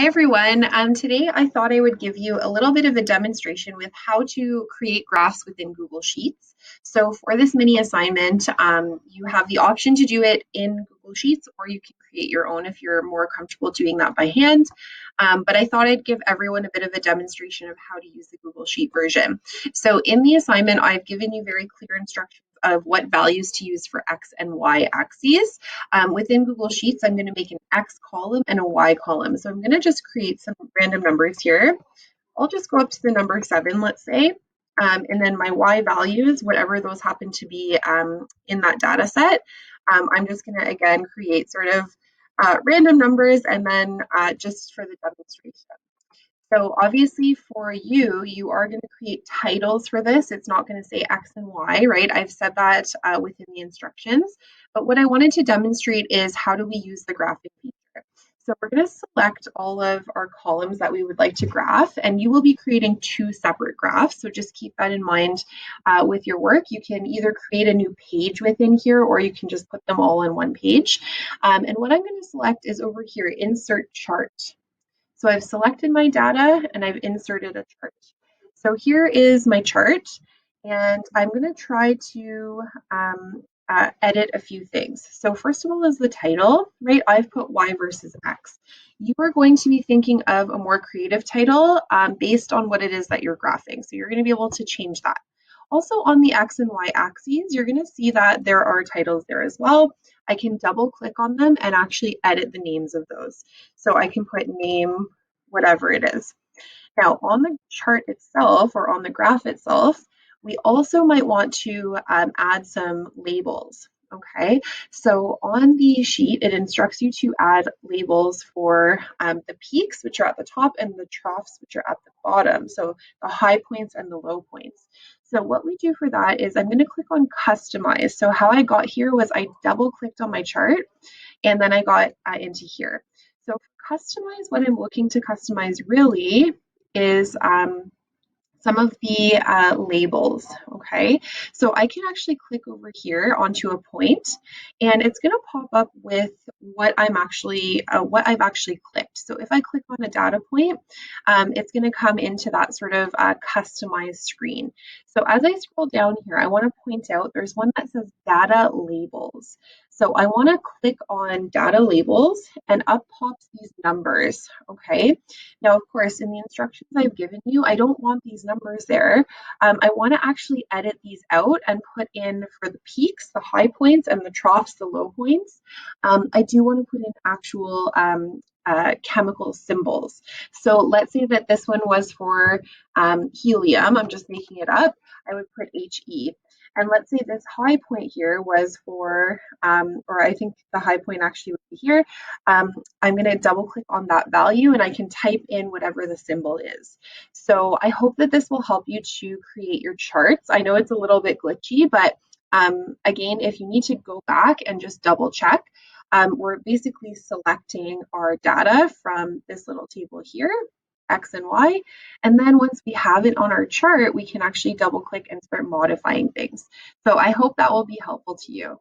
Hi everyone. Today I thought I would give you a little bit of a demonstration with how to create graphs within Google Sheets. So for this mini assignment, you have the option to do it in Google Sheets, or you can create your own if you're more comfortable doing that by hand. But I thought I'd give everyone a bit of a demonstration of how to use the Google Sheet version. So in the assignment, I've given you very clear instructions of what values to use for X and Y axes. Within Google Sheets, I'm going to make an X column and a Y column. So I'm going to just create some random numbers here. I'll just go up to the number 7, let's say, and then my Y values, whatever those happen to be in that data set. I'm just going to, again, create sort of random numbers and then just for the demonstration. So obviously for you, you are going to create titles for this. It's not going to say X and Y, right? I've said that within the instructions. But what I wanted to demonstrate is how do we use the graphing feature. So we're going to select all of our columns that we would like to graph, and you will be creating 2 separate graphs. So just keep that in mind with your work. You can either create a new page within here, or you can just put them all on one page. And what I'm going to select is over here, Insert Chart. So I've selected my data and I've inserted a chart. So here is my chart, and I'm going to try to edit a few things. So first of all is the title, right? I've put Y versus X. You are going to be thinking of a more creative title based on what it is that you're graphing. So you're going to be able to change that. Also on the X and Y axes, you're going to see that there are titles there as well. I can double click on them and actually edit the names of those. So I can put name, whatever it is. Now on the chart itself or on the graph itself, we also might want to add some labels. Okay, so on the sheet, it instructs you to add labels for the peaks, which are at the top, and the troughs, which are at the bottom. So the high points and the low points. So what we do for that is I'm going to click on customize. So how I got here was I double clicked on my chart and then I got into here. So customize, what I'm looking to customize really is some of the labels, okay? So I can actually click over here onto a point, and it's going to pop up with what I've actually clicked. So if I click on a data point, it's going to come into that sort of customized screen. So as I scroll down here, I want to point out there's one that says data labels. So I want to click on data labels, and up pops these numbers, okay? Now, of course, in the instructions I've given you, I don't want these numbers there. I want to actually edit these out and put in for the peaks, the high points, and the troughs, the low points. I do want to put in actual chemical symbols. So let's say that this one was for helium. I'm just making it up. I would put HE. And let's say this high point here was for, or I think the high point actually would be here. I'm going to double click on that value and I can type in whatever the symbol is. So I hope that this will help you to create your charts. I know it's a little bit glitchy, but again, if you need to go back and just double check, we're basically selecting our data from this little table here, X and Y. And then once we have it on our chart, we can actually double click and start modifying things. So I hope that will be helpful to you.